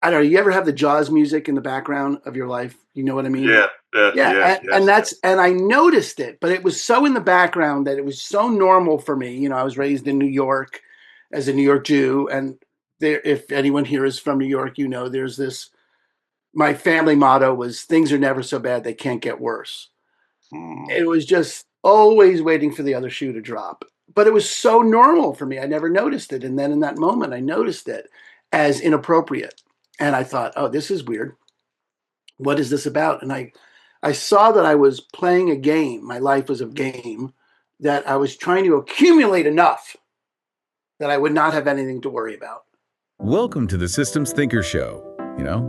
I don't know. You ever have the Jaws music in the background of your life? You know what I mean? Yeah, yeah, Yeah, yes, and yes, that's yes. and I noticed it, but it was so in the background that it was so normal for me. I was raised in New York as a New York Jew, and there, if anyone here is from New York, there's this. My family motto was "Things are never so bad they can't get worse." Mm. It was just always waiting for the other shoe to drop, but it was so normal for me. I never noticed it, and then in that moment, I noticed it as inappropriate, and I thought, "Oh, this is weird. What is this about?" And I saw that I was playing a game. My life was a game that I was trying to accumulate enough that I would not have anything to worry about. Welcome to the Systems Thinker Show.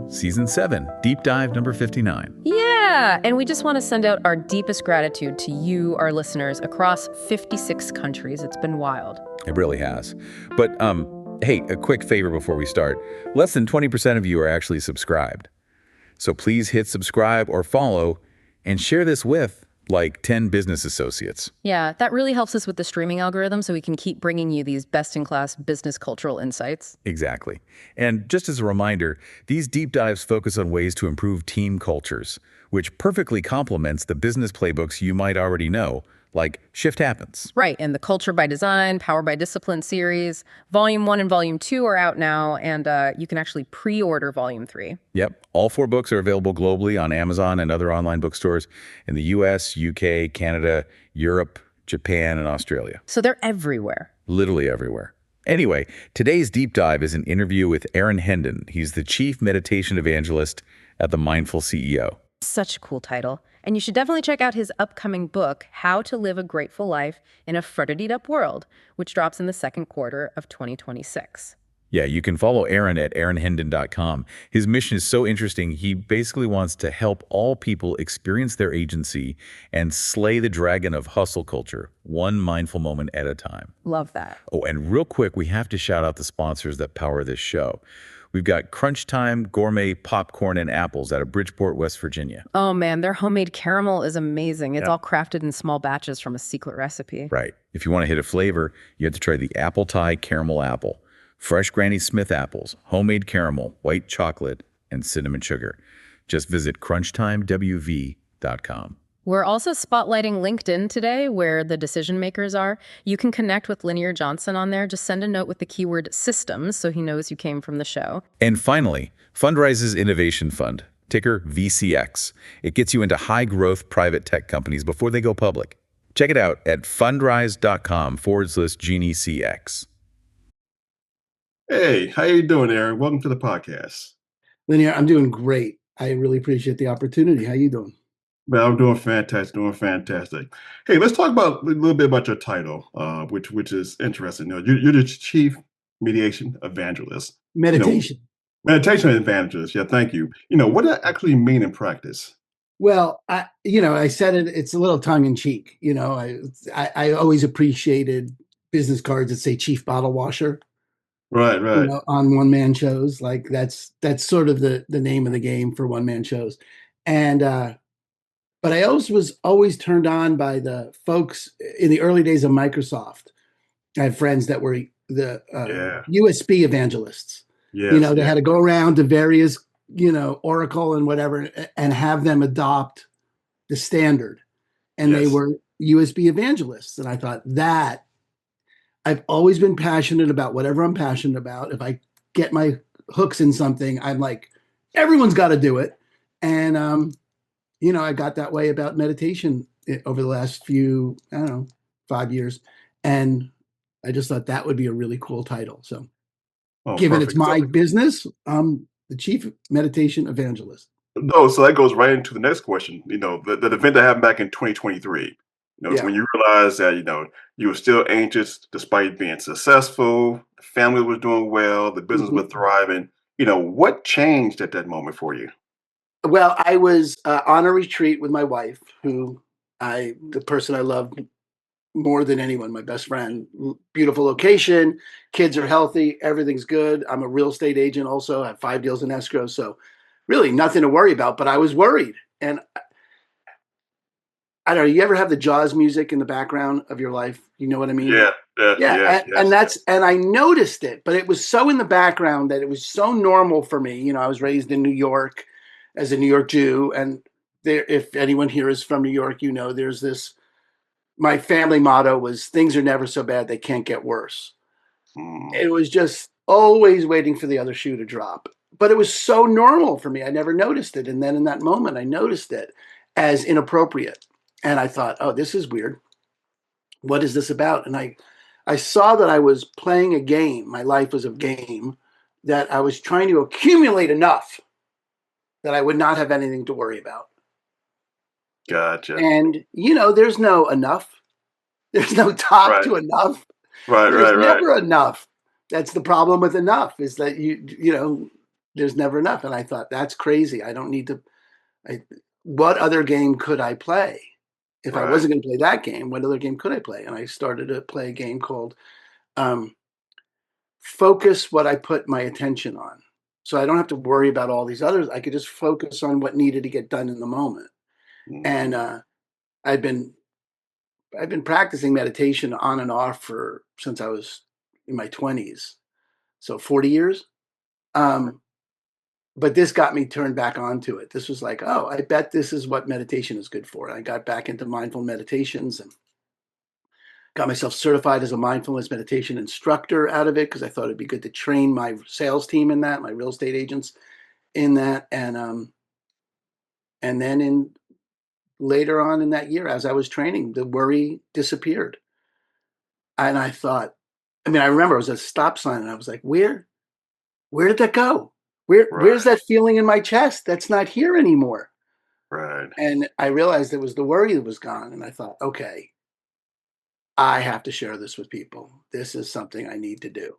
Season 7, Deep Dive number 59. Yeah, and we just want to send out our deepest gratitude to you, our listeners, across 56 countries. It's been wild. It really has. But, hey, a quick favor before we start. Less than 20% of you are actually subscribed. So please hit subscribe or follow and share this with, like, 10 business associates. Yeah, that really helps us with the streaming algorithm so we can keep bringing you these best-in-class business cultural insights. Exactly. And just as a reminder, these deep dives focus on ways to improve team cultures, which perfectly complements the business playbooks you might already know, like Shift Happens. Right, and the Culture by Design, Power by Discipline series. Volume 1 and Volume 2 are out now, and you can actually pre-order Volume 3. Yep. All 4 books are available globally on Amazon and other online bookstores in the US, UK, Canada, Europe, Japan, and Australia. So they're everywhere. Literally everywhere. Anyway, today's deep dive is an interview with Hendon. He's the Chief Meditation Evangelist at the Mindful CEO. Such a cool title. And you should definitely check out his upcoming book, How to Live a Grateful Life in a Fruttered-Up World, which drops in the second quarter of 2026. Yeah, you can follow Aaron at aaronhendon.com. His mission is so interesting. He basically wants to help all people experience their agency and slay the dragon of hustle culture, one mindful moment at a time. Love that. Oh, and real quick, we have to shout out the sponsors that power this show. We've got Crunch Time Gourmet Popcorn and Apples out of Bridgeport, West Virginia. Oh man, their homemade caramel is amazing. It's all crafted in small batches from a secret recipe. Right. If you want to hit a flavor, you have to try the Apple Thai Caramel Apple. Fresh Granny Smith apples, homemade caramel, white chocolate, and cinnamon sugar. Just visit crunchtimewv.com. We're also spotlighting LinkedIn today, where the decision makers are. You can connect with Linear Johnson on there. Just send a note with the keyword systems so he knows you came from the show. And finally, Fundrise's Innovation Fund, ticker VCX. It gets you into high-growth private tech companies before they go public. Check it out at fundrise.com/GenieCX. Hey, how you doing, Aaron? Welcome to the podcast. Linear, I'm doing great. I really appreciate the opportunity. How you doing? Well, I'm doing fantastic, doing fantastic. Hey, let's talk about a little bit about your title, which is interesting. You're the Chief Mediation Evangelist. You know, Meditation. meditation evangelist. Yeah, thank you. What does that actually mean in practice? Well, I said it. It's a little tongue in cheek. I always appreciated business cards that say Chief Bottle Washer. Right, right. On one man shows, like that's sort of the name of the game for one man shows, and but I was always turned on by the folks in the early days of Microsoft. I had friends that were the Yeah. USB evangelists. Yes, They yeah. had to go around to various, Oracle and whatever, and have them adopt the standard. And they Yes. were USB evangelists. And I thought that I've always been passionate about whatever I'm passionate about. If I get my hooks in something, I'm like, everyone's got to do it. And, I got that way about meditation over the last few, I don't know, 5 years. And I just thought that would be a really cool title. So, Oh, given it's perfect. my business, I'm the chief meditation evangelist. No, so that goes right into the next question. The event that happened back in 2023. Yeah. When you realized that, you were still anxious despite being successful, the family was doing well, the business Mhm. was thriving. What changed at that moment for you? Well, I was on a retreat with my wife, the person I love more than anyone, my best friend. Beautiful location, kids are healthy, everything's good. I'm a real estate agent also, I have 5 deals in escrow, so really nothing to worry about, but I was worried. And I don't know, you ever have the Jaws music in the background of your life? You know what I mean? Yeah, Yeah, and yes. and I noticed it, but it was so in the background that it was so normal for me. I was raised in New York as a New York Jew, and there, if anyone here is from New York, there's this. My family motto was things are never so bad they can't get worse. Mm, It was just always waiting for the other shoe to drop. But it was so normal for me. I never noticed it. And then in that moment, I noticed it as inappropriate. And I thought, oh, this is weird. What is this about? And I saw that I was playing a game. My life was a game that I was trying to accumulate enough that I would not have anything to worry about. gotcha. And, there's no enough. There's no top Right, to enough. right, There's right, right, never enough. That's the problem with enough is that there's never enough. And I thought that's crazy. I don't need to. What other game could I play? If I right. wasn't going to play that game, what other game could I play? And I started to play a game called um, Focus What I Put My Attention On. So I don't have to worry about all these others. I could just focus on what needed to get done in the moment. And Mm, I've been I've been practicing meditation on and off for since I was in my 20s, so 40 years. Um, but this got me turned back onto it. This was like, oh, I bet this is what meditation is good for. And I got back into mindful meditations and got myself certified as a mindfulness meditation instructor out of it because I thought it'd be good to train my sales team in that, my real estate agents in that, and then in later on in that year, as I was training, the worry disappeared, and I thought, I mean, I remember I was at a stop sign and I was like, where did that go? Where's right, that feeling in my chest? That's not here anymore. right. And I realized it was the worry that was gone. And I thought, okay, I have to share this with people. This is something I need to do.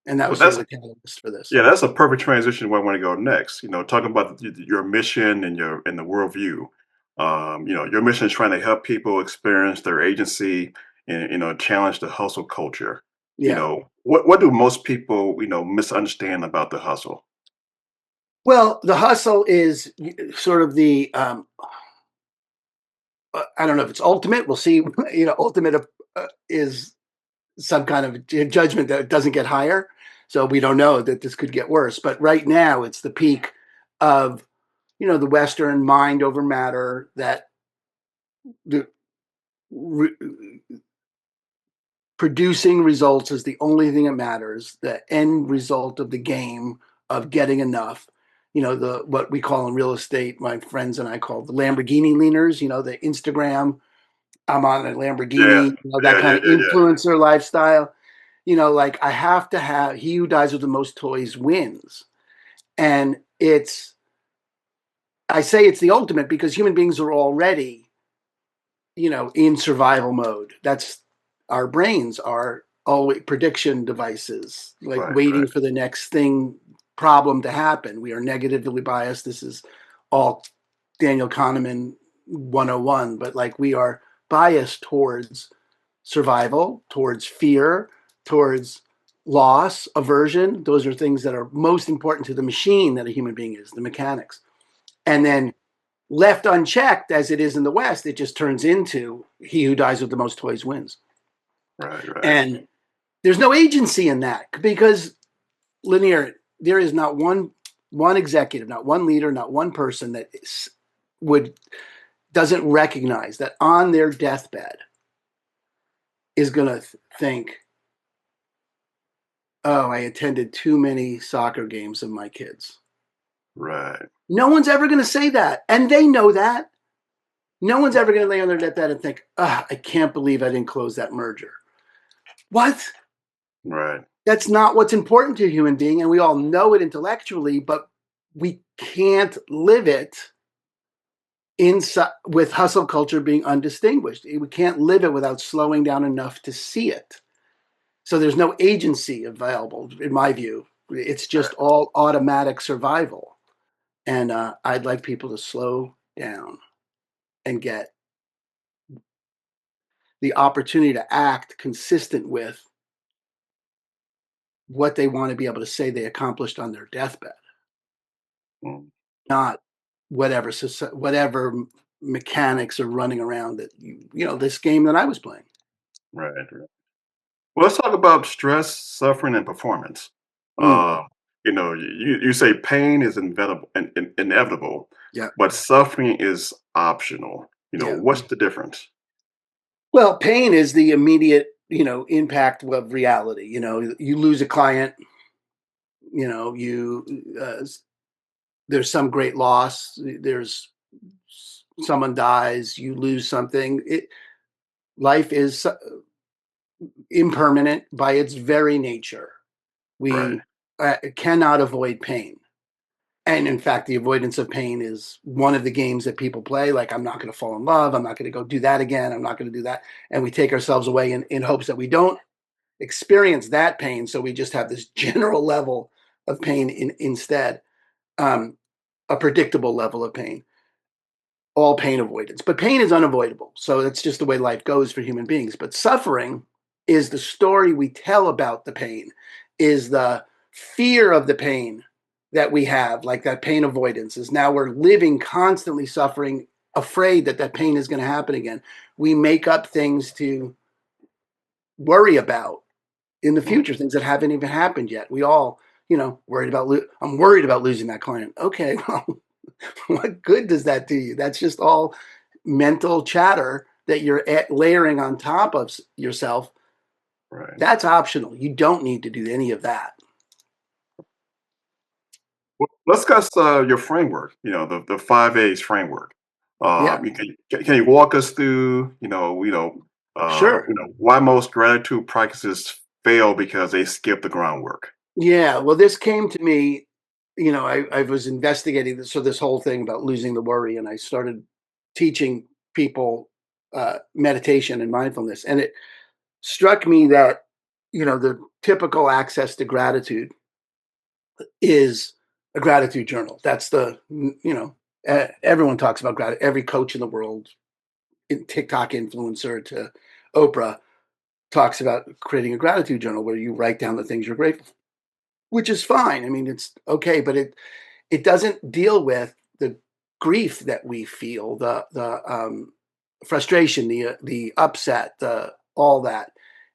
And that Well, was sort of that's the catalyst for this. yeah, that's a perfect transition where I want to go next. Talking about your mission and the worldview. Your mission is trying to help people experience their agency and challenge the hustle culture. Yeah. What do most people misunderstand about the hustle? Well, the hustle is sort of the, I don't know if it's ultimate. We'll see. Ultimate is some kind of judgment that doesn't get higher. So we don't know that this could get worse. But right now, it's the peak of the Western mind over matter that the re- producing results is the only thing that matters. The end result of the game of getting enough. The what we call in real estate, my friends and I call the Lamborghini leaners. The Instagram. I'm on a Yeah, Lamborghini. That yeah, kind yeah, of yeah, yeah. influencer lifestyle. Like I have to have he who dies with the most toys wins. And I say it's the ultimate because human beings are already, in survival mode. That's our brains are always prediction devices, like Right, waiting right. for the next problem to happen. We are negatively biased. This is all Daniel Kahneman 101, but like we are biased towards survival, towards fear, towards loss, aversion. Those are things that are most important to the machine that a human being is, the mechanics. And then left unchecked, as it is in the West, it just turns into he who dies with the most toys wins. Right, right. And there's no agency in that because linear, there is not one executive, not one leader, not one person that would doesn't recognize that on their deathbed is going to think, oh, I attended too many soccer games of my kids. Right. No one's ever going to say that. And they know that. No one's ever going to lay on their deathbed and think, I can't believe I didn't close that merger. What? Right. That's not what's important to a human being. And we all know it intellectually, but we can't live it inside with hustle culture being undistinguished. We can't live it without slowing down enough to see it. So there's no agency available, in my view. It's just all automatic survival. And I'd like people to slow down and get the opportunity to act consistent with what they want to be able to say they accomplished on their deathbed, Mm, not whatever mechanics are running around that this game that I was playing. right, right. Well, let's talk about stress, suffering, and performance. Mm, Uh, you say pain is inevitable, yeah, but suffering is optional. yeah. What's the difference? Well, pain is the immediate, impact of reality. You lose a client, you there's some great loss. There's someone dies, you lose something. Life is impermanent by its very nature. Right. We cannot avoid pain. And in fact, the avoidance of pain is one of the games that people play. Like, I'm not going to fall in love. I'm not going to go do that again. I'm not going to do that. And we take ourselves away in hopes that we don't experience that pain. So we just have this general level of pain instead, um, a predictable level of pain, all pain avoidance. But pain is unavoidable. So that's just the way life goes for human beings. But suffering is the story we tell about the pain, is the fear of the pain that we have, like that pain avoidance is now we're living constantly suffering, afraid that that pain is going to happen again. We make up things to worry about in the Mm. future, things that haven't even happened yet. We all, worried about, I'm worried about losing that client. Okay, well, what good does that do you? That's just all mental chatter that you're layering on top of yourself. Right. That's optional. You don't need to do any of that. Well, let's discuss your framework. The 5 A's framework. Yeah, Can you walk us through? sure. Why most gratitude practices fail because they skip the groundwork. Yeah, well, this came to me, I was investigating this, so this whole thing about losing the worry, and I started teaching people meditation and mindfulness. And it struck me that, the typical access to gratitude is a gratitude journal. That's everyone talks about gratitude. Every coach in the world, TikTok influencer to Oprah, talks about creating a gratitude journal where you write down the things you're grateful for, which is fine. I mean, it's okay, but it doesn't deal with the grief that we feel, the frustration, the upset, the all that.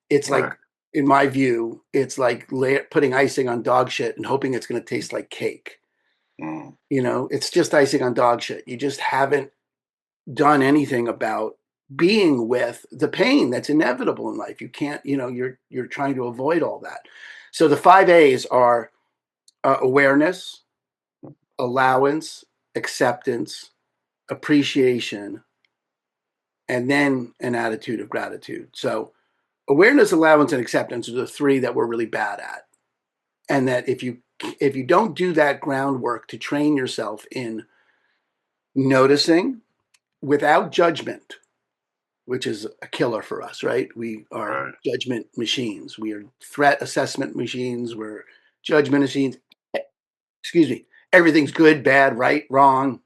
It's like, Right. in my view, it's like putting icing on dog shit and hoping it's going to taste like cake. Mm. It's just icing on dog shit. You just haven't done anything about being with the pain that's inevitable in life. You can't, you're trying to avoid all that. So the 5 A's are awareness, allowance, acceptance, appreciation, and then an attitude of gratitude. So awareness, allowance, and acceptance are the three that we're really bad at. And that if you don't do that groundwork to train yourself in noticing without judgment, which is a killer for us, right? We are Right. judgment machines. We are threat assessment machines. We're judgment machines. Excuse me. Everything's good, bad, right, wrong,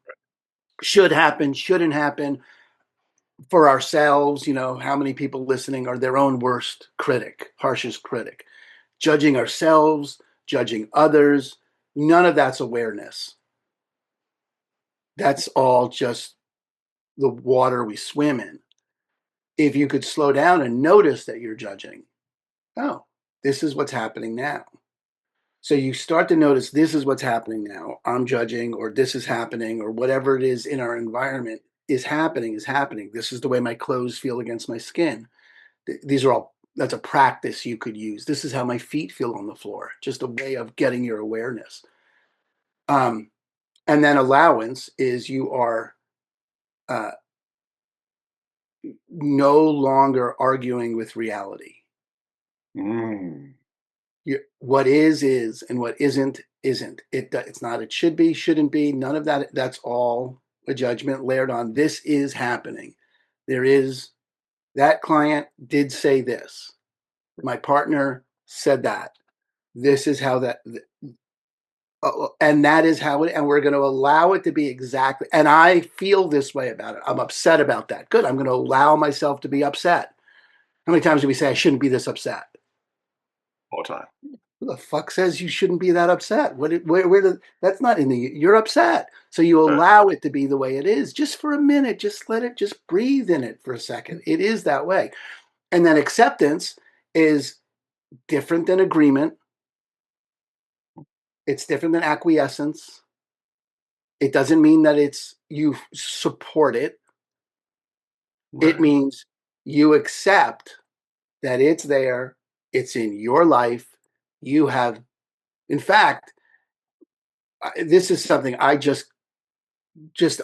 should happen, shouldn't happen. For ourselves, how many people listening are their own worst critic, harshest critic? Judging ourselves, judging others. None of that's awareness. That's all just the water we swim in. If you could slow down and notice that you're judging, oh, this is what's happening now. So you start to notice this is what's happening now. I'm judging, or this is happening, or whatever it is in our environment is happening. This is the way my clothes feel against my skin. These are all, that's a practice you could use. This is how my feet feel on the floor. Just a way of getting your awareness. Um, and then allowance is you are uh, no longer arguing with reality. Mm. What is, and what isn't. It's not. It should be, shouldn't be. None of that. That's all a judgment layered on. This is happening. There is that client did say this. My partner said that. This is how that, and that is how it. And we're going to allow it to be exactly. And I feel this way about it. I'm upset about that. Good. I'm going to allow myself to be upset. How many times do we say I shouldn't be this upset? All the time. Who the fuck says you shouldn't be that upset? That's not in the, you're upset. So you Right. allow it to be the way it is just for a minute. Just let it, just breathe in it for a second. It is that way. And then acceptance is different than agreement. It's different than acquiescence. It doesn't mean that it's you support it. It Right. means you accept that it's there, it's in your life. You have, in fact, this is something I just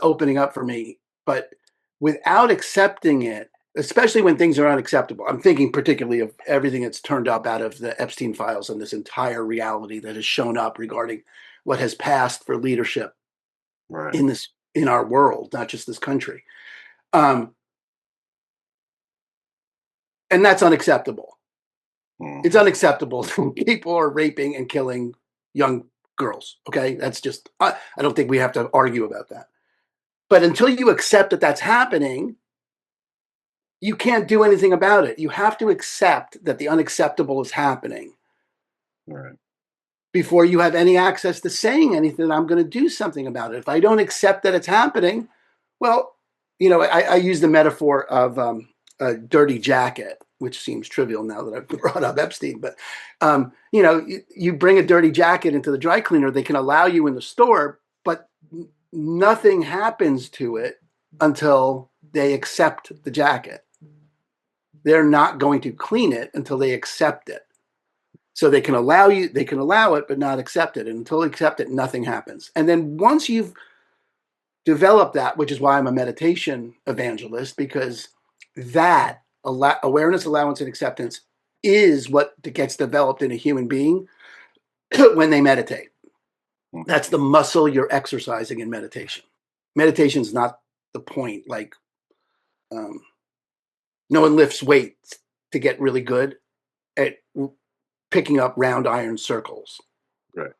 opening up for me, but without accepting it, especially when things are unacceptable. I'm thinking particularly of everything that's turned up out of the Epstein files and this entire reality that has shown up regarding what has passed for leadership Right. in our world, not just this country. Um, and that's unacceptable. It's Mhm. unacceptable. People are raping and killing young girls. Okay, that's just I don't think we have to argue about that. But until you accept that that's happening, you can't do anything about it. You have to accept that the unacceptable is happening Right. before you have any access to saying anything. I'm going to do something about it. If I don't accept that it's happening, well, I use the metaphor of a dirty jacket, which seems trivial now that I've brought up Epstein. But you bring a dirty jacket into the dry cleaner, they can allow you in the store, but nothing happens to it until they accept the jacket. They're not going to clean it until they accept it. So they can allow it, but not accept it. And until they accept it, nothing happens. And then once you've developed that, which is why I'm a meditation evangelist, because that awareness, allowance, and acceptance is what gets developed in a human being when they meditate. That's the muscle you're exercising in meditation. Meditation is not the point. Like, um, no one lifts weights to get really good at picking up round iron circles. Right.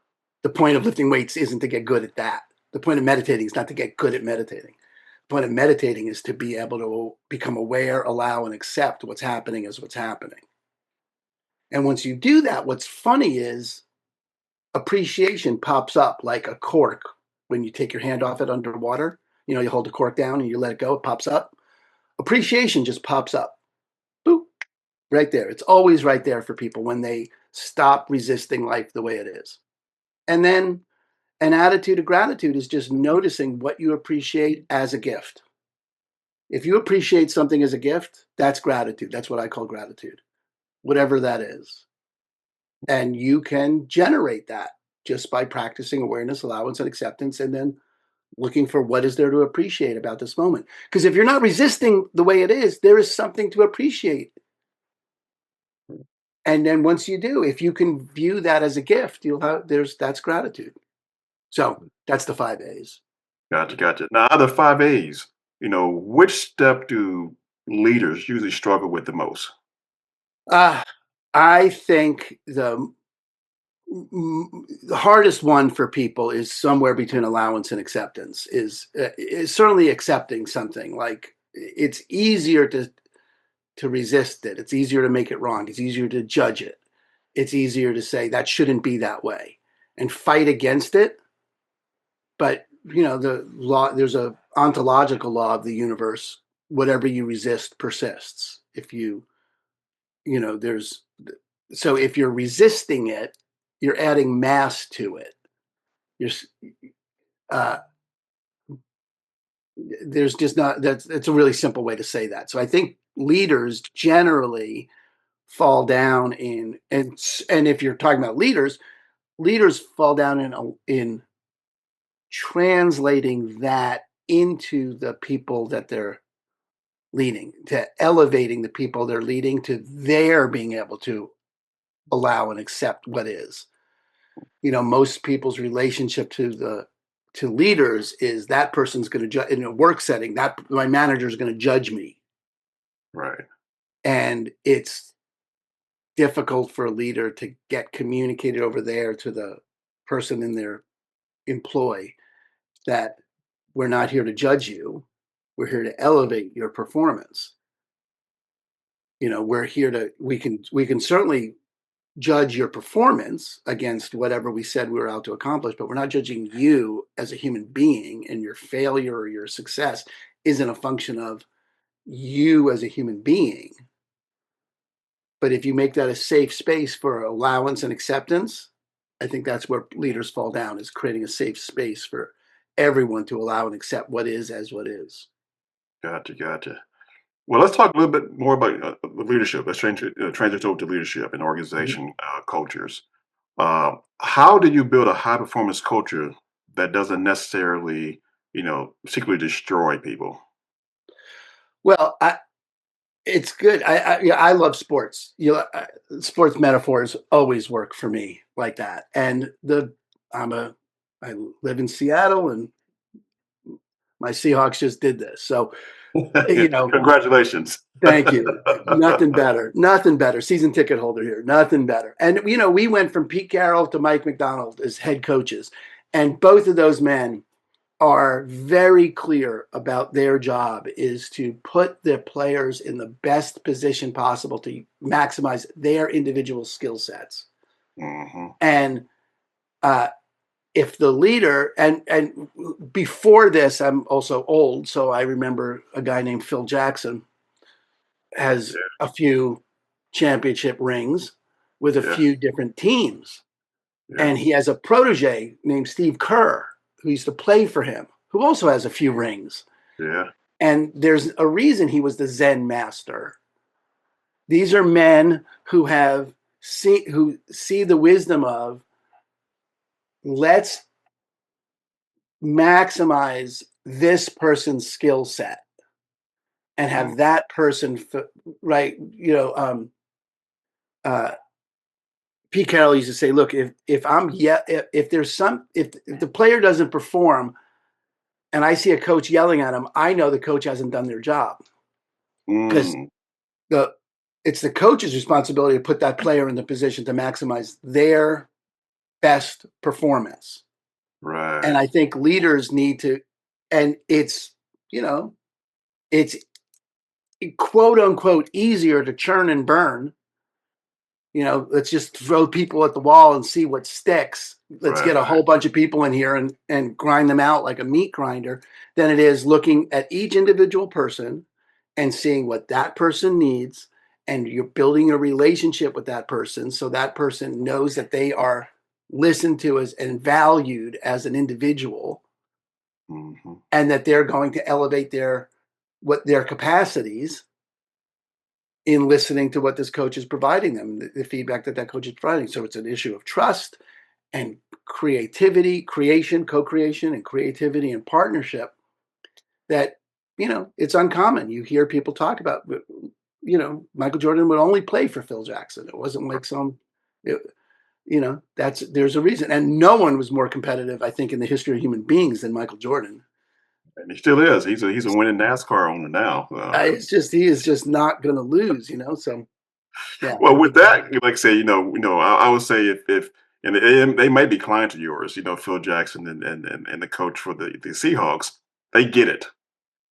The point of lifting weights isn't to get good at that. The point of meditating is not to get good at meditating. The point of meditating is to be able to become aware, allow, and accept what's happening as what's happening. And once you do that, what's funny is appreciation pops up like a cork when you take your hand off it underwater. You hold the cork down and you let it go, it pops up. Appreciation just pops up. Boop, right there. It's always right there for people when they stop resisting life the way it is. And then an attitude of gratitude is just noticing what you appreciate as a gift. If you appreciate something as a gift, that's gratitude. That's what I call gratitude, whatever that is. And you can generate that just by practicing awareness, allowance, and acceptance, and then looking for what is there to appreciate about this moment. Because if you're not resisting the way it is, there is something to appreciate. And then once you do, if you can view that as a gift, that's gratitude. So that's the 5 A's. Gotcha. Gotcha. Now, out of the 5 A's, which step do leaders usually struggle with the most? Uh, I think the hardest one for people is somewhere between allowance and acceptance. Is certainly accepting something. Like it's easier to resist it. It's easier to make it wrong. It's easier to judge it. It's easier to say that shouldn't be that way and fight against it. But the law. There's a ontological law of the universe. Whatever you resist persists. If there's so if you're resisting it, you're adding mass to it. You're uh, there's just not that's it's a really simple way to say that. So I think leaders generally fall down and if you're talking about leaders fall down in translating that into the people that they're leading, to elevating the people they're leading to their being able to allow and accept what is. Most people's relationship to leaders is that person's going to judge in a work setting. That my manager is going to judge me, Right. and it's difficult for a leader to get communicated over there to the person in their employ that we're not here to judge you. We're here to elevate your performance. We're here to we can certainly judge your performance against whatever we said we were out to accomplish, but we're not judging you as a human being, and your failure or your success isn't a function of you as a human being. But if you make that a safe space for allowance and acceptance, I think that's where leaders fall down, is creating a safe space for everyone to allow and accept what is as what is. Gotcha. Well, let's talk a little bit more about leadership. Let's transition over to leadership and Mhm. organization cultures. How do you build a high performance culture that doesn't necessarily, secretly destroy people? Well, it's good. Yeah, I love sports. Sports metaphors always work for me like that. And I'm a I live in Seattle, and my Seahawks just did this. So, you know, Congratulations. thank you. Nothing better. Nothing better. Season ticket holder here. Nothing better. And we went from Pete Carroll to Mike McDonald as head coaches, and both of those men are very clear about their job is to put their players in the best position possible to maximize their individual skill sets. Hmm. And uh, if the leader, and before this, I'm also old, so I remember a guy named Phil Jackson has Yeah, a few championship rings with a yeah, few different teams. yeah, And he has a protege named Steve Kerr who used to play for him, who also has a few rings. yeah. And there's a reason he was the Zen master. These are men who see the wisdom of, let's maximize this person's skill set and Mm, have that person right. Uh, Pete Carroll used to say, "Look, if there's if the player doesn't perform, and I see a coach yelling at him, I know the coach hasn't done their job, because mm, the it's the coach's responsibility to put that player in the position to maximize their best performance." And right, I think leaders need to, and you know, it's quote unquote easier to churn and burn. Let's just throw people at the wall and see what sticks. Let's get a right. whole bunch of people in here and grind them out like a meat grinder, than it is looking at each individual person and seeing what that person needs. And you're building a relationship with that person so that person knows that they are listened to as and valued as an individual, Hmm. and that they're going to elevate their capacities in listening to what this coach is providing them, the feedback that coach is providing. So it's an issue of trust and creativity, co-creation, and creativity and partnership that, it's uncommon. You hear people talk about, Michael Jordan would only play for Phil Jackson. It wasn't like it, there's a reason. And no one was more competitive, I think, in the history of human beings than Michael Jordan. And he still is. He's a winning NASCAR owner now. He is just not going to lose, so yeah. Well, with that, like I say, I would say if and they may be clients of yours, Phil Jackson and the coach for the Seahawks, they get it.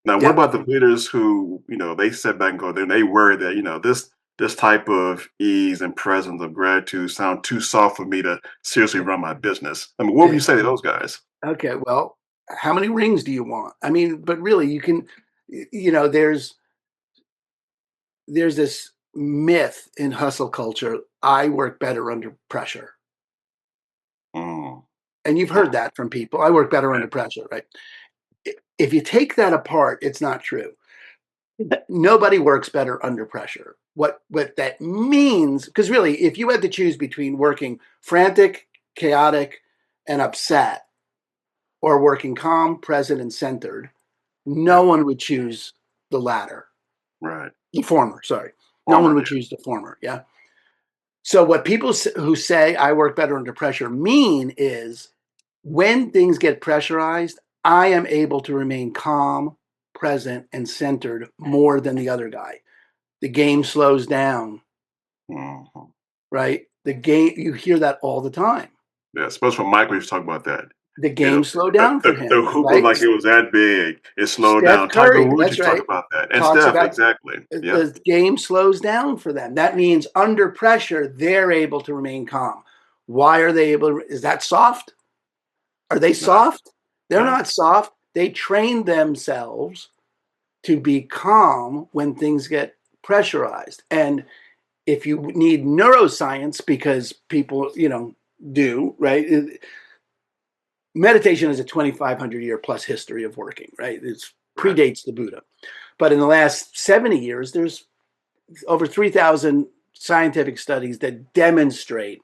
Now, what Yep. about the leaders who, they sit back and go there and they worry that, this type of ease and presence of gratitude sound too soft for me to seriously run my business. I mean, what would you say to those guys? Okay, well, how many rings do you want? I mean, but really, you can, there's this myth in hustle culture. I work better under pressure, Mm, and you've mm, heard that from people. I work better yeah, under pressure, right? If you take that apart, it's not true. Nobody works better under pressure. What that means, because really, if you had to choose between working frantic, chaotic, and upset, or working calm, present, and centered, yeah, no one would choose the latter. right. The former, sorry. No one Former, would choose the former. Yeah. So what people who say I work better under pressure mean is, when things get pressurized, I am able to remain calm, present, and centered more than the other guy. The game slows down, yeah. Hmm. right? The game, you hear that all the time. Yeah, especially when Michael used to talk about that. The You know, game slowed the, down for the, the him, hoop was right? like it was that big. It slowed Steph down. Tiger Curry, Woods that's used to talk right, about that. And talks Steph, about exactly. Yep. the game slows down for them. That means under pressure, they're able to remain calm. Why are they able to? Is that soft? Are they No, soft? They're no. not soft. They train themselves to be calm when things get pressurized. And if you need neuroscience, because people, do, right? Meditation has a 2,500 year plus history of working, right? It Right. predates the Buddha. But in the last 70 years, there's over 3,000 scientific studies that demonstrate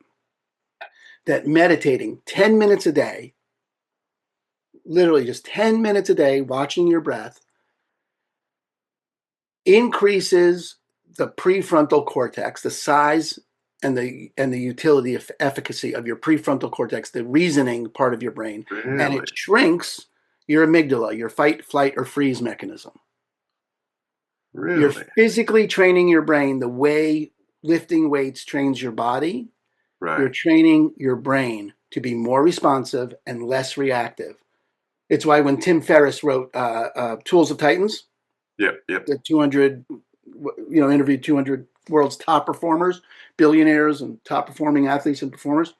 that meditating 10 minutes a day, literally just 10 minutes a day, watching your breath, increases the prefrontal cortex, the size and the utility of efficacy of your prefrontal cortex, the reasoning part of your brain, and Really? it shrinks your amygdala, your fight, flight, or freeze mechanism. You're Really? physically training your brain the way lifting weights trains your body. You're Right. training your brain to be more responsive and less reactive. It's why when Tim Ferriss wrote Tools of Titans, Yep. Yep. the 200, interviewed 200 world's top performers, billionaires, and top performing athletes and performers.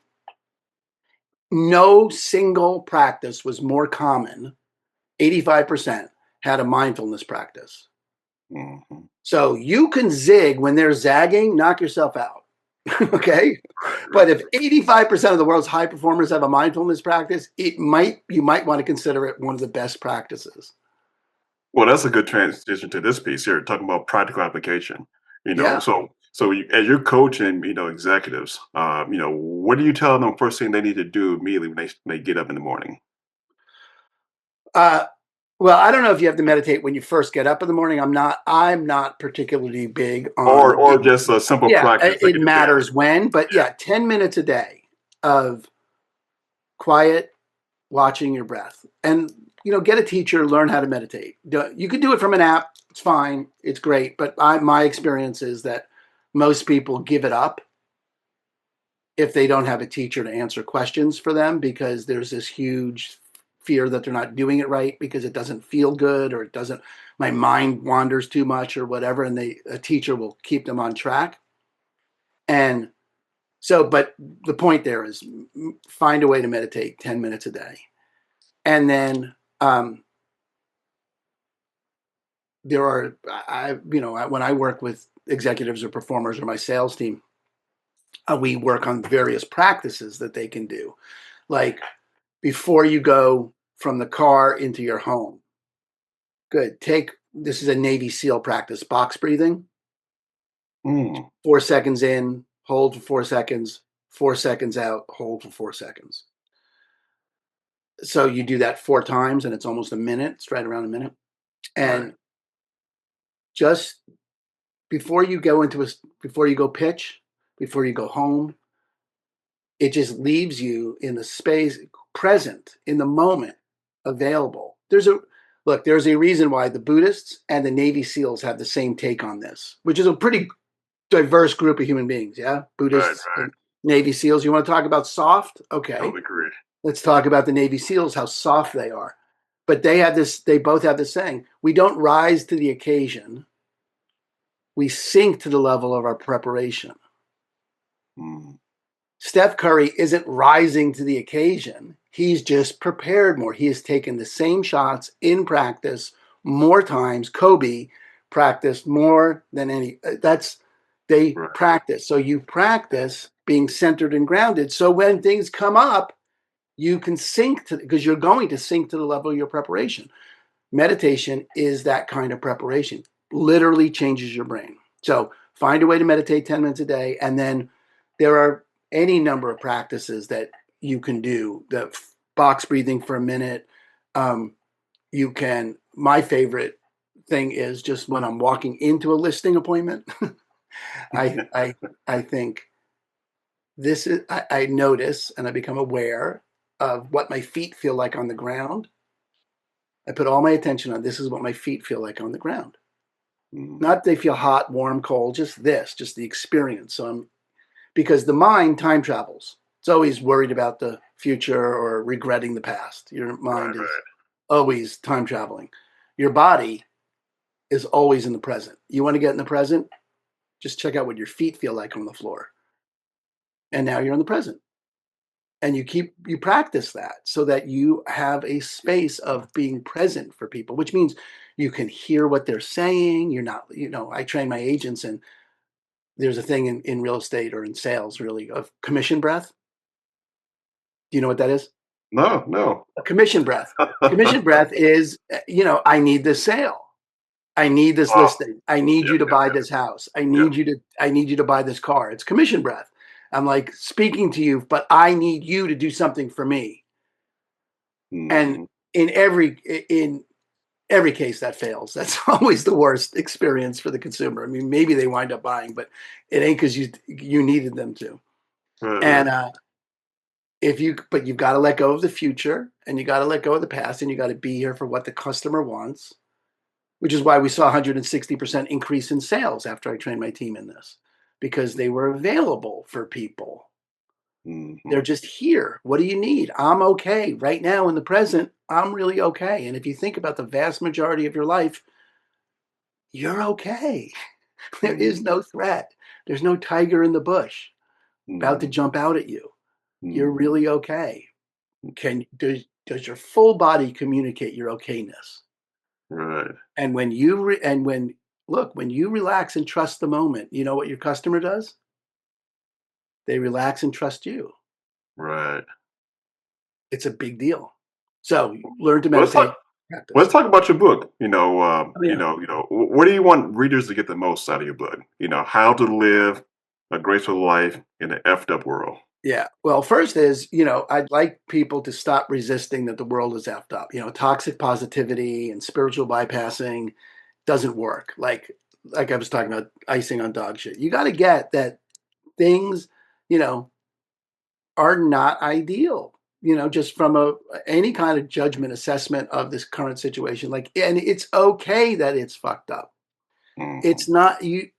No single practice was more common. 85% had a mindfulness practice. Hmm. So you can zig when they're zagging, knock yourself out. Okay. Right. But Right. if 85% of the world's high performers have a mindfulness practice, you might want to consider it one of the best practices. Well, that's a good transition to this piece here, talking about practical application. Yeah. So as you're coaching, executives, what do you tell them first thing they need to do immediately when they get up in the morning, Uh, well, I don't know if you have to meditate when you first get up in the morning. I'm not particularly big on or it. just a simple Yeah, practice they it can do daily? matters when, but yeah, 10 minutes a day of quiet watching your breath. And get a teacher, learn how to meditate. You could do it from an app. It's fine. It's great, but my experience is that most people give it up if they don't have a teacher to answer questions for them, because there's this huge fear that they're not doing it right because it doesn't feel good, or my mind wanders too much or whatever, and a teacher will keep them on track. And so, but the point there is, find a way to meditate 10 minutes a day. And then there are, when I work with executives or performers or my sales team, we work on various practices that they can do. Like, before you go from the car into your home, good. This is a Navy SEAL practice, box breathing. Mm, 4 seconds in, hold for 4 seconds, 4 seconds out, hold for 4 seconds. So you do that 4 times and it's almost a minute. It's right around a minute. right. And just before you go pitch, before you go home, it just leaves you in the space, present, in the moment, available. There's a reason why the Buddhists and the Navy SEALs have the same take on this, which is a pretty diverse group of human beings. Yeah. Right. Buddhists Right. and Navy SEALs. You want to talk about soft? Okay. Totally agree. Let's talk about the Navy SEALs, how soft they are. But they both have this saying: we don't rise to the occasion, we sink to the level of our preparation. Mm, Steph Curry isn't rising to the occasion. He's just prepared more. He has taken the same shots in practice more times. Kobe practiced more than they right. practice. So you practice being centered and grounded. So when things come up, you can because you're going to sink to the level of your preparation. Meditation is that kind of preparation. Literally changes your brain. So find a way to meditate 10 minutes a day. And then there are any number of practices that you can do. The box breathing for a minute. My favorite thing is just when I'm walking into a listing appointment, I, I, I think I notice and I become aware of what my feet feel like on the ground. I put all my attention on, this is what my feet feel like on the ground. Mm, Not they feel hot, warm, cold, just the experience. Because the mind time travels. It's always worried about the future or regretting the past. Your right. mind is Right. always time traveling. Your body is always in the present. You want to get in the present? Just check out what your feet feel like on the floor. And now you're in the present. And you practice that so that you have a space of being present for people, which means you can hear what they're saying. You're not, I train my agents, and there's a thing in real estate or in sales, really, of commission breath. Do you know what that is? No, no. Commission breath. Commission breath is, I need this sale. I need this Oh, listing. I need yep, you to yep, buy yep, this house. yep. I need you to buy this car. It's commission breath. I'm like speaking to you, but I need you to do something for me. And Mhm, in every case that fails. That's always the worst experience for the consumer. I mean, maybe they wind up buying, but it ain't because you needed them to. right, right. And but you've got to let go of the future, and you got to let go of the past, and you got to be here for what the customer wants, which is why we saw 160% increase in sales after I trained my team in this, because they were available for people. They're Mhm, just here. What do you need? I'm okay right now in the present. I'm really okay. And if you think about the vast majority of your life, you're okay. There is mhm, no threat. There's no tiger in the bush about to mhm, jump out at you. You're mhm. really okay. Does your full body communicate your okayness? Right, And when you re- and when look, when you relax and trust the moment, you know what your customer does? They relax and trust you. right. It's a big deal. So learn to Well, let's meditate, talk let's practice. talk about your book. Oh yeah. What do you want readers to get the most out of your book? How to live a graceful life in an effed up world. Yeah. Well, first is, I'd like people to stop resisting that the world is effed up. Toxic positivity and spiritual bypassing doesn't work. Like I was talking about icing on dog shit. You got to get that things, you know, are not ideal. Just from any kind of judgment assessment of this current situation. And it's okay that it's fucked up. Mhm. It's not you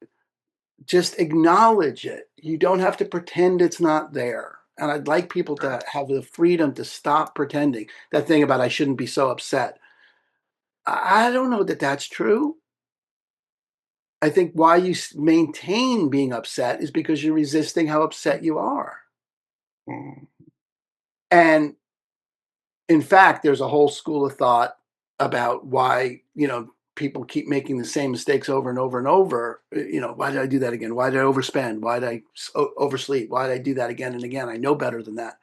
just acknowledge it. You don't have to pretend it's not there. And I'd like people Right. to have the freedom to stop pretending. That thing about I shouldn't be so upset. I don't know that that's true. I think why you maintain being upset is because you're resisting how upset you are. Mhm. And in fact, there's a whole school of thought about why, people keep making the same mistakes over and over and over. Why did I do that again? Why did I overspend? Why did I oversleep? Why did I do that again and again? I know better than that.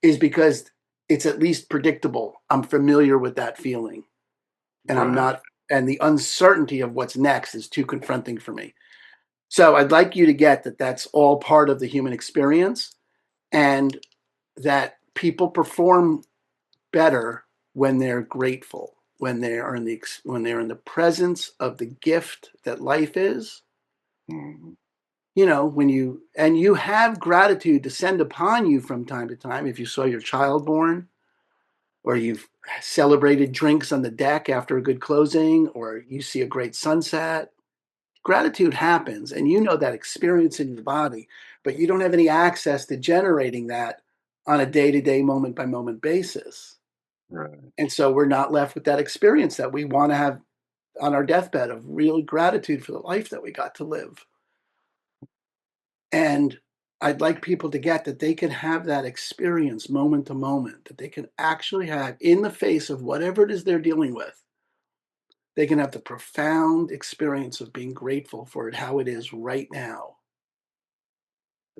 Is because it's at least predictable. I'm familiar with that feeling, and I'm Right. not, and the uncertainty of what's next is too confronting for me. So I'd like you to get that that's all part of the human experience, and that people perform better when they're grateful, when they're in the presence of the gift that life is. Mhm. When you have gratitude descend upon you from time to time. If you saw your child born, or you've celebrated drinks on the deck after a good closing, or you see a great sunset, gratitude happens, and that experience in your body, but you don't have any access to generating that on a day-to-day, moment-by-moment basis. Right. And so we're not left with that experience that we want to have on our deathbed of real gratitude for the life that we got to live. And I'd like people to get that they can have that experience moment to moment, that they can actually have in the face of whatever it is they're dealing with. They can have the profound experience of being grateful for it, how it is right now.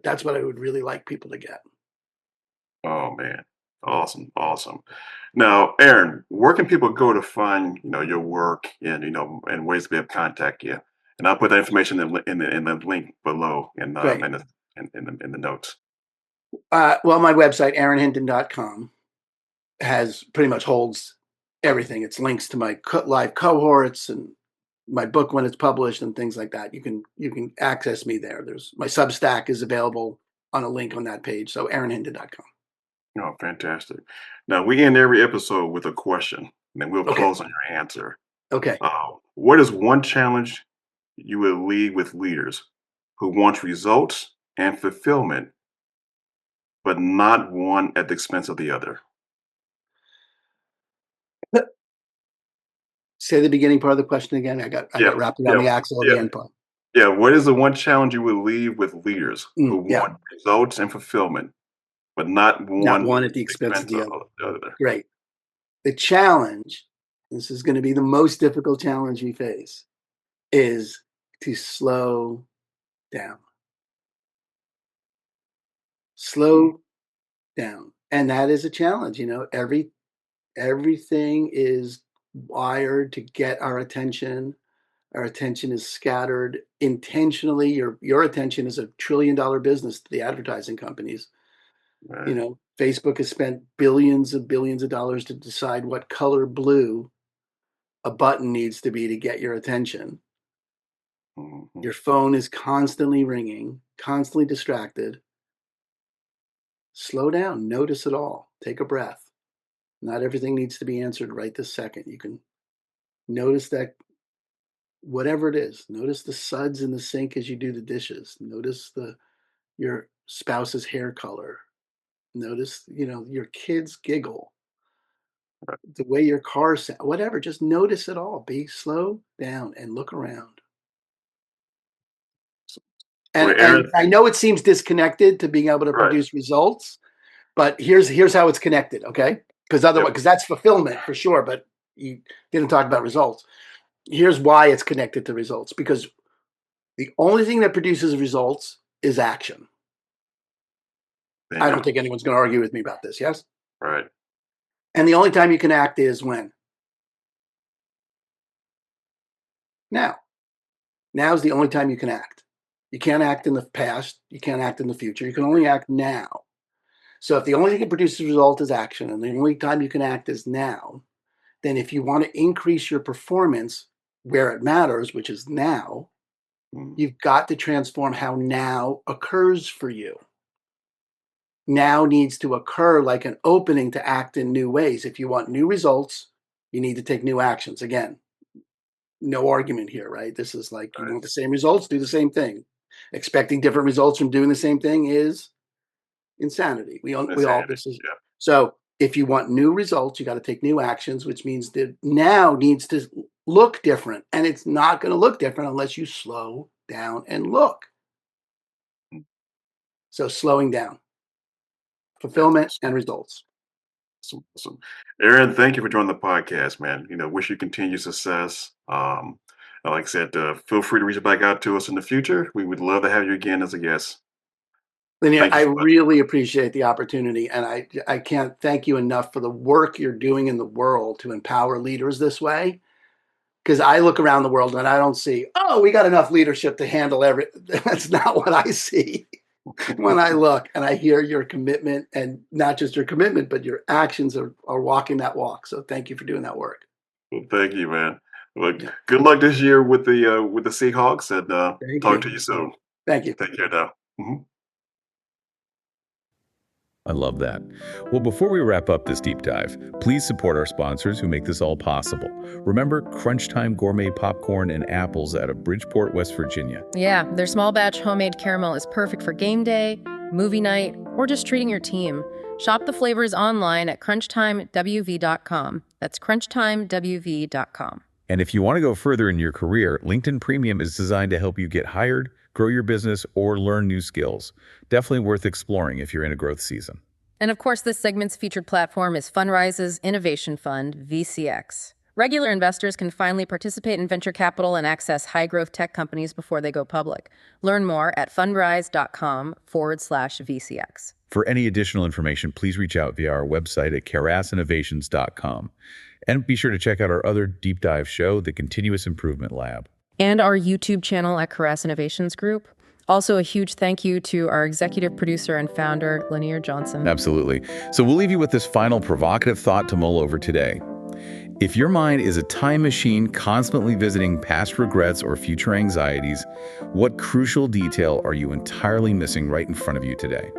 That's what I would really like people to get. Oh man. Awesome. Awesome. Now, Aaron, where can people go to find, your work and, and ways to be able to contact you? And I'll put that information in the link below Great. in the notes. Well, my website, aaronhendon.com, has pretty much holds everything. It's links to my live cohorts and my book when it's published and things like that. You can access me there. There's my Substack is available on a link on that page. So aaronhendon.com. Oh, fantastic. Now we end every episode with a question, and then we'll Okay. close on your answer. Okay. What is one challenge you would leave with leaders who want results and fulfillment, but not one at the expense of the other? Say the beginning part of the question again. I got Yeah, wrapped around yeah, the axle of yeah, the end part. yeah. What is the one challenge you would leave with leaders who Yeah. want results and fulfillment, but not Not one one at the at the expense of expense the of other. the other? Great. The challenge, this is going to be the most difficult challenge we face, is to slow down. Slow down. And that is a challenge. Everything is wired to get our attention. Our attention is scattered intentionally. Your attention is $1 trillion business to the advertising companies. Right. Facebook has spent billions of dollars to decide what color blue a button needs to be to get your attention. Mm-hmm. Your phone is constantly ringing, constantly distracted. Slow down, notice it all. Take a breath. Not everything needs to be answered right this second. You can notice that whatever it is, notice the suds in the sink as you do the dishes. Notice your spouse's hair color. Notice, your kids giggle. Right. The way your car sounds, whatever, just notice it all. Be slow down and look around. Well, And Aaron, I know it seems disconnected to being able to right. produce results, but here's how it's connected, okay? Because Yep. that's fulfillment for sure, but you didn't talk about results. Here's why it's connected to results, because the only thing that produces results is action. I don't Bingo. think anyone's going to argue with me about this, yes? Right. And the only time you can act is when? Now. Now's the only time you can act. You can't act in the past. You can't act in the future. You can only act now. So if the only thing that produces a result is action, and the only time you can act is now, then if you want to increase your performance where it matters, which is now, you've got to transform how now occurs for you. Now needs to occur like an opening to act in new ways. If you want new results, you need to take new actions. Again, no argument here, right? This is like, you want the same results, do the same thing. Expecting different results from doing the same thing is insanity. So if you want new results, you got to take new actions, which means that now needs to look different. And it's not going to look different unless you slow down and look. So slowing down, fulfillment and results. Awesome. Aaron, thank you for joining the podcast, man. Wish you continued success. Like I said, feel free to reach back out to us in the future. We would love to have you again as a guest. Linnea, Thank you I so much. really appreciate the opportunity, and I can't thank you enough for the work you're doing in the world to empower leaders this way. Because I look around the world and I don't see, oh, we got enough leadership to handle That's not what I see when I look and I hear your commitment, and not just your commitment, but your actions are walking that walk. So thank you for doing that work. Well, thank you, man. Look, Yeah. good luck this year with the Seahawks, and Thank talk you. to you soon. Thank you. Take care now. Mhm. I love that. Well, before we wrap up this deep dive, please support our sponsors who make this all possible. Remember Crunch Time Gourmet Popcorn and Apples out of Bridgeport, West Virginia. Yeah, their small batch homemade caramel is perfect for game day, movie night, or just treating your team. Shop the flavors online at crunchtimewv.com. That's crunchtimewv.com. And if you want to go further in your career, LinkedIn Premium is designed to help you get hired, grow your business, or learn new skills. Definitely worth exploring if you're in a growth season. And of course, this segment's featured platform is Fundrise's Innovation Fund, VCX. Regular investors can finally participate in venture capital and access high-growth tech companies before they go public. Learn more at fundrise.com/VCX. For any additional information, please reach out via our website at karaswisher.com. And be sure to check out our other deep dive show, The Continuous Improvement Lab. And our YouTube channel at Karas Innovations Group. Also, a huge thank you to our executive producer and founder, Linnea Johnson. Absolutely. So we'll leave you with this final provocative thought to mull over today. If your mind is a time machine constantly visiting past regrets or future anxieties, what crucial detail are you entirely missing right in front of you today?